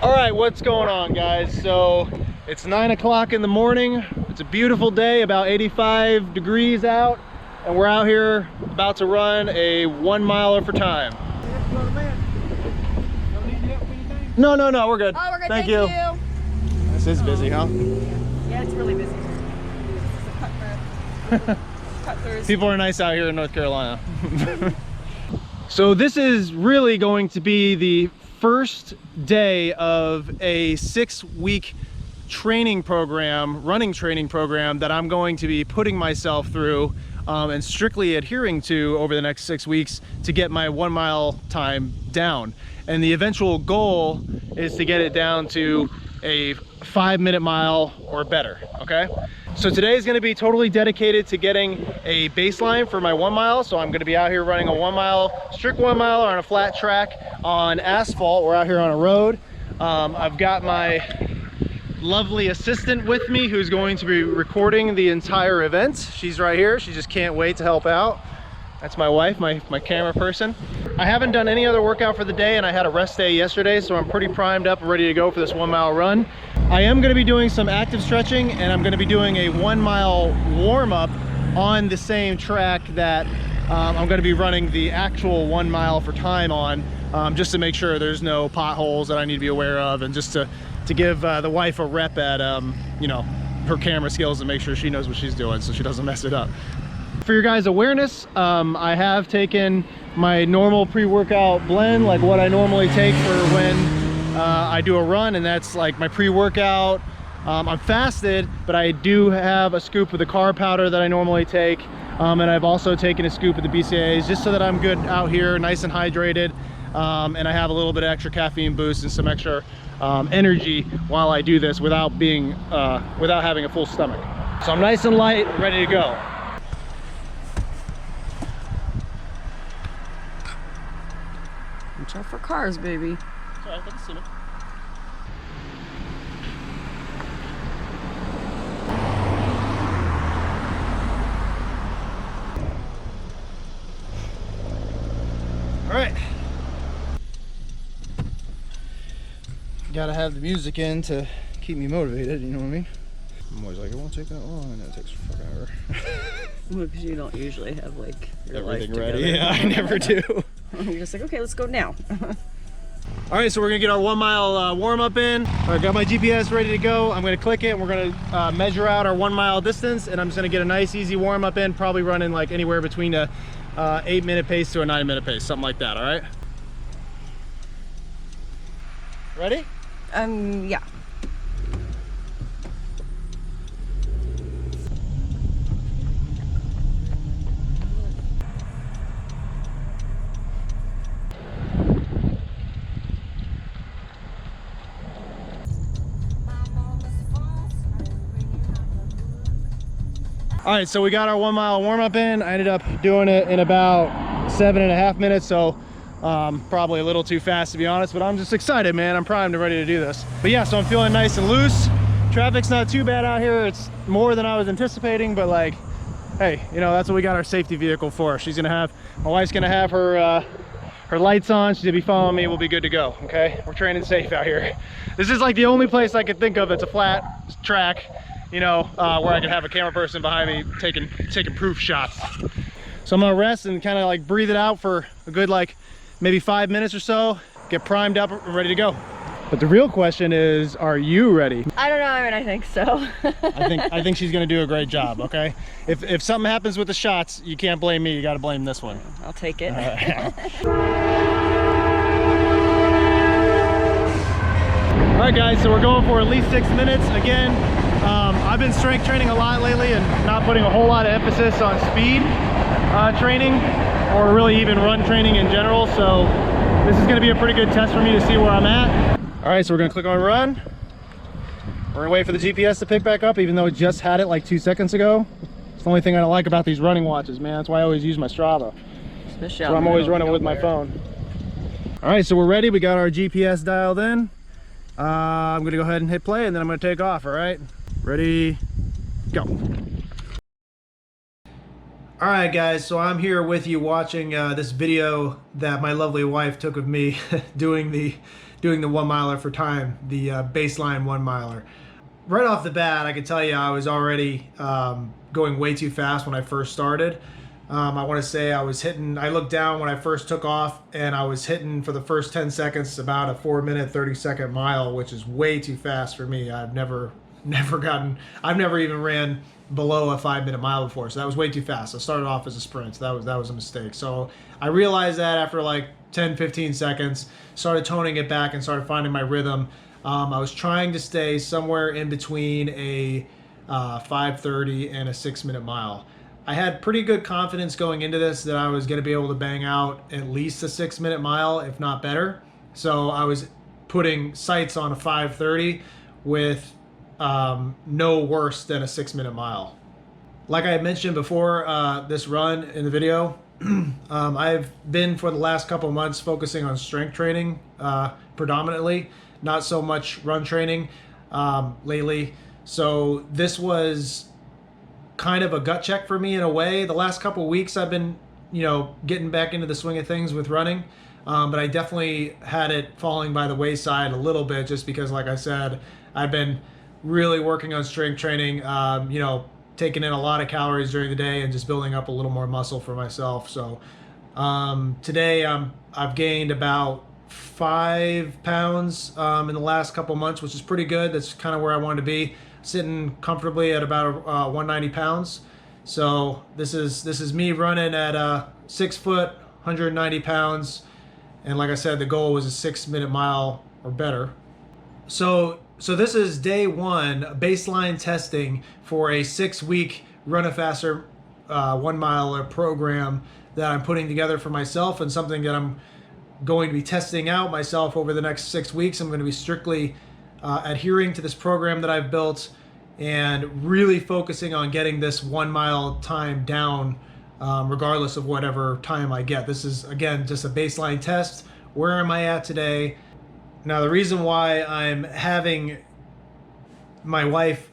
All right, what's going on, guys? So it's 9 o'clock in the morning. It's a beautiful day, about 85 degrees out, and we're out here about to run a 1 miler for time. No, we're good. Oh, we're good. Thank you. This is busy, huh? Yeah, it's really busy. People are nice out here in North Carolina. So this is really going to be the first day of a 6-week training program, running training program that I'm going to be putting myself through and strictly adhering to over the next 6 weeks to get my 1 mile time down. And the eventual goal is to get it down to a 5-minute mile or better, okay? So today is gonna be totally dedicated to getting a baseline for my 1 mile. So I'm gonna be out here running a 1 mile, strict 1 mile on a flat track on asphalt. We're out here on a road. I've got my lovely assistant with me who's going to be recording the entire event. She's right here. She just can't wait to help out. That's my wife, my camera person. I haven't done any other workout for the day, and I had a rest day yesterday, so I'm pretty primed up and ready to go for this 1 mile run. I am going to be doing some active stretching, and I'm going to be doing a 1 mile warm-up on the same track that I'm going to be running the actual 1 mile for time on, just to make sure there's no potholes that I need to be aware of, and just to give the wife a rep at you know, her camera skills and make sure she knows what she's doing so she doesn't mess it up. For your guys' awareness, I have taken my normal pre-workout blend, like what I normally take for when I do a run, and that's like my pre-workout. I'm fasted, but I do have a scoop of the carb powder that I normally take, and I've also taken a scoop of the BCAAs just so that I'm good out here, nice and hydrated, and I have a little bit of extra caffeine boost and some extra energy while I do this without being without having a full stomach. So I'm nice and light, ready to go. Watch out for cars, baby. Sorry, I can see it. All right. Gotta have the music in to keep me motivated, you know what I mean? I'm always like, it won't take that long, and it takes forever. Because you don't usually have like your everything life ready. together. Yeah, I never do. You're just like, okay, let's go now. All right, so we're gonna get our 1 mile warm up in. I got my GPS ready to go. I'm gonna click it, and we're gonna measure out our 1 mile distance, and I'm just gonna get a nice easy warm up in, probably running like anywhere between a 8-minute pace to a 9-minute pace, something like that. All right. Ready? Yeah. All right, so we got our 1 mile warm up in. I ended up doing it in about 7.5 minutes, so probably a little too fast to be honest, but I'm just excited, man. I'm primed and ready to do this. But yeah, so I'm feeling nice and loose. Traffic's not too bad out here. It's more than I was anticipating, but like, hey, you know, that's what we got our safety vehicle for. She's gonna have, my wife's gonna have her her lights on. She's gonna be following me. We'll be good to go. Okay, we're training safe out here. This is like the only place I could think of that's a flat track, you know, where I can have a camera person behind me taking proof shots. So I'm gonna rest and kind of like breathe it out for a good like maybe 5 minutes or so, get primed up and ready to go. But the real question is, are you ready? I don't know, I mean, I think so. I think she's gonna do a great job, okay? If something happens with the shots, you can't blame me, you gotta blame this one. I'll take it. All right guys, so we're going for at least 6 minutes. Again, I've been strength training a lot lately and not putting a whole lot of emphasis on speed training or really even run training in general. So this is going to be a pretty good test for me to see where I'm at. All right, so we're going to click on run. We're going to wait for the GPS to pick back up, even though it just had it like 2 seconds ago. It's the only thing I don't like about these running watches, man. That's why I always use my Strava. So I'm always running with my phone. All right, so we're ready. We got our GPS dialed in. I'm going to go ahead and hit play, and then I'm going to take off. All right, ready, go. All All right, guys, so I'm here with you watching this video that my lovely wife took of me doing the 1 miler for time, the baseline 1 miler. Right off the bat, I can tell you I was already going way too fast when I first started. I want to say I looked down when I first took off, and I was hitting for the first 10 seconds about a 4-minute, 30-second mile, which is way too fast for me. I've never even ran below a 5-minute mile before, so that was way too fast. I started off as a sprint, so that was a mistake. So I realized that after like 10-15 seconds, started toning it back and started finding my rhythm. I was trying to stay somewhere in between a 5:30 and a 6-minute mile. I had pretty good confidence going into this that I was going to be able to bang out at least a 6-minute mile, if not better. So I was putting sights on a 5:30 with no worse than a 6-minute mile. Like I had mentioned before this run in the video, I've been for the last couple months focusing on strength training predominantly, not so much run training lately. So this was kind of a gut check for me in a way. The last couple weeks I've been, getting back into the swing of things with running, but I definitely had it falling by the wayside a little bit just because, like I said, I've been really working on strength training, taking in a lot of calories during the day and just building up a little more muscle for myself. So today I've gained about 5 pounds in the last couple months, which is pretty good. That's kind of where I wanted to be, sitting comfortably at about 190 pounds. So this is me running at 6 foot, 190 pounds. And like I said, the goal was a 6-minute mile or better. So this is day 1, baseline testing for a 6-week Run a Faster 1 miler program that I'm putting together for myself, and something that I'm going to be testing out myself over the next 6 weeks. I'm going to be strictly adhering to this program that I've built and really focusing on getting this 1 mile time down regardless of whatever time I get. This is, again, just a baseline test. Where am I at today? Now, the reason why I'm having my wife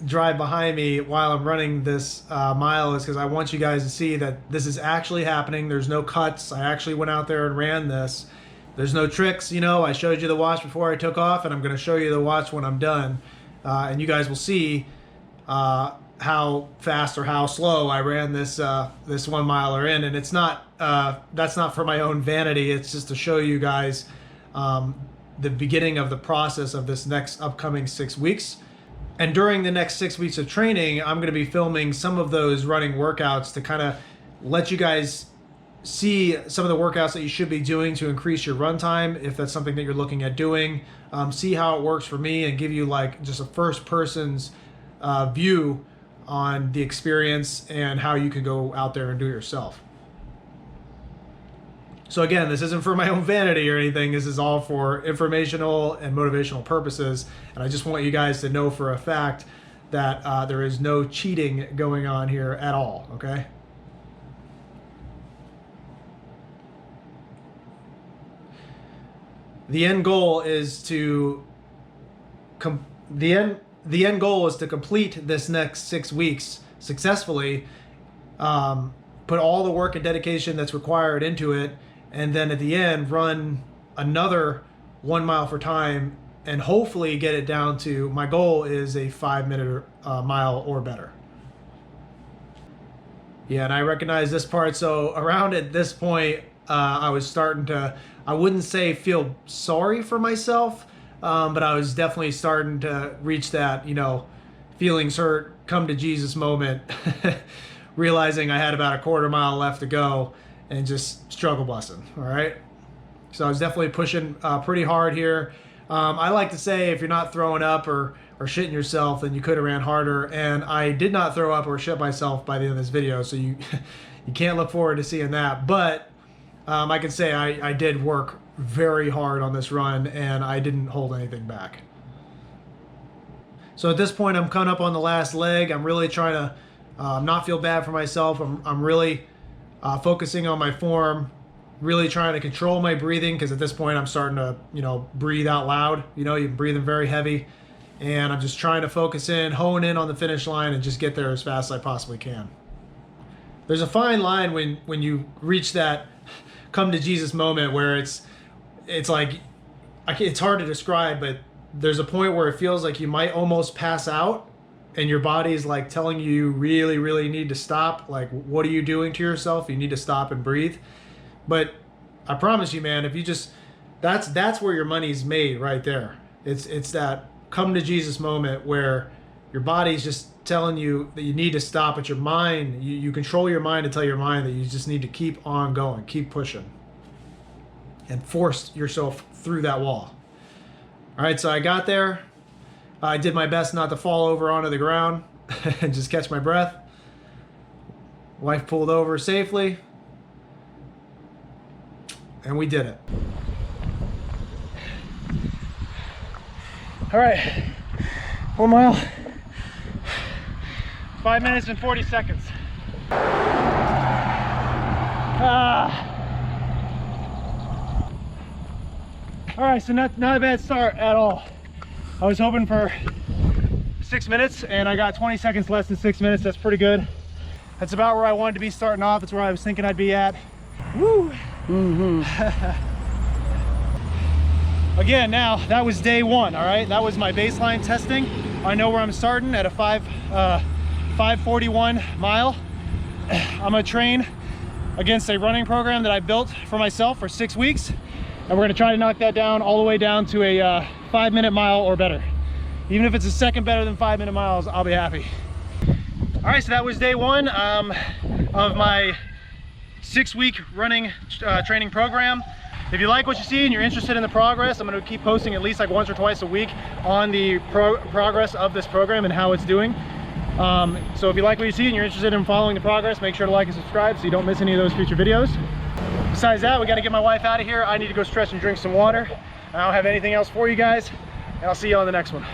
drive behind me while I'm running this mile is because I want you guys to see that this is actually happening. There's no cuts. I actually went out there and ran this. There's no tricks. I showed you the watch before I took off, and I'm going to show you the watch when I'm done. And you guys will see how fast or how slow I ran this 1 miler in. And it's not that's not for my own vanity. It's just to show you guys the beginning of the process of this next upcoming 6 weeks. And during the next 6 weeks of training, I'm going to be filming some of those running workouts to kind of let you guys see some of the workouts that you should be doing to increase your run time, if that's something that you're looking at doing. See how it works for me and give you like just a first person's view on the experience and how you can go out there and do it yourself. So again, this isn't for my own vanity or anything. This is all for informational and motivational purposes. And I just want you guys to know for a fact that there is no cheating going on here at all, okay? The end goal is to complete this next 6 weeks successfully, put all the work and dedication that's required into it, and then at the end run another 1 mile for time and hopefully get it down to, my goal is a 5-minute mile or better. Yeah, and I recognize this part. So around at this point, I was starting to, I wouldn't say feel sorry for myself, but I was definitely starting to reach that, feelings hurt, come to Jesus moment, realizing I had about a 1/4 mile left to go and just struggle busting, all right? So I was definitely pushing pretty hard here. I like to say if you're not throwing up or shitting yourself, then you could have ran harder, and I did not throw up or shit myself by the end of this video, so you can't look forward to seeing that. But I can say I did work very hard on this run, and I didn't hold anything back. So at this point, I'm coming up on the last leg. I'm really trying to not feel bad for myself. I'm really focusing on my form, really trying to control my breathing, because at this point I'm starting to, breathe out loud. You're breathing very heavy, and I'm just trying to focus in, hone in on the finish line, and just get there as fast as I possibly can. there's a fine line when you reach that come to Jesus moment where it's like, it's hard to describe, but there's a point where it feels like you might almost pass out and your body is like telling you really, really need to stop. Like, what are you doing to yourself? You need to stop and breathe. But I promise you, man, if you just, that's where your money's made right there. It's that come to Jesus moment where your body's just telling you that you need to stop, but your mind, you control your mind to tell your mind that you just need to keep on going, keep pushing, and force yourself through that wall. All right, so I got there. I did my best not to fall over onto the ground and just catch my breath. Wife pulled over safely, and we did it. All right, 1 mile, 5 minutes and 40 seconds. All right, so not a bad start at all. I was hoping for 6 minutes and I got 20 seconds less than 6 minutes. That's pretty good. That's about where I wanted to be starting off. That's where I was thinking I'd be at. Woo! Again, now that was day one, all right? That was my baseline testing. I know where I'm starting at a 541 mile. I'm gonna train against a running program that I built for myself for 6 weeks. And we're gonna try to knock that down all the way down to a 5 minute mile or better. Even if it's a second better than 5 minute miles, I'll be happy. All right, so that was day one of my 6 week running training program. If you like what you see and you're interested in the progress, I'm gonna keep posting at least like once or twice a week on the progress of this program and how it's doing. So if you like what you see and you're interested in following the progress, make sure to like and subscribe so you don't miss any of those future videos. Besides that, we got to get my wife out of here. I need to go stretch and drink some water. I don't have anything else for you guys, and I'll see you on the next one.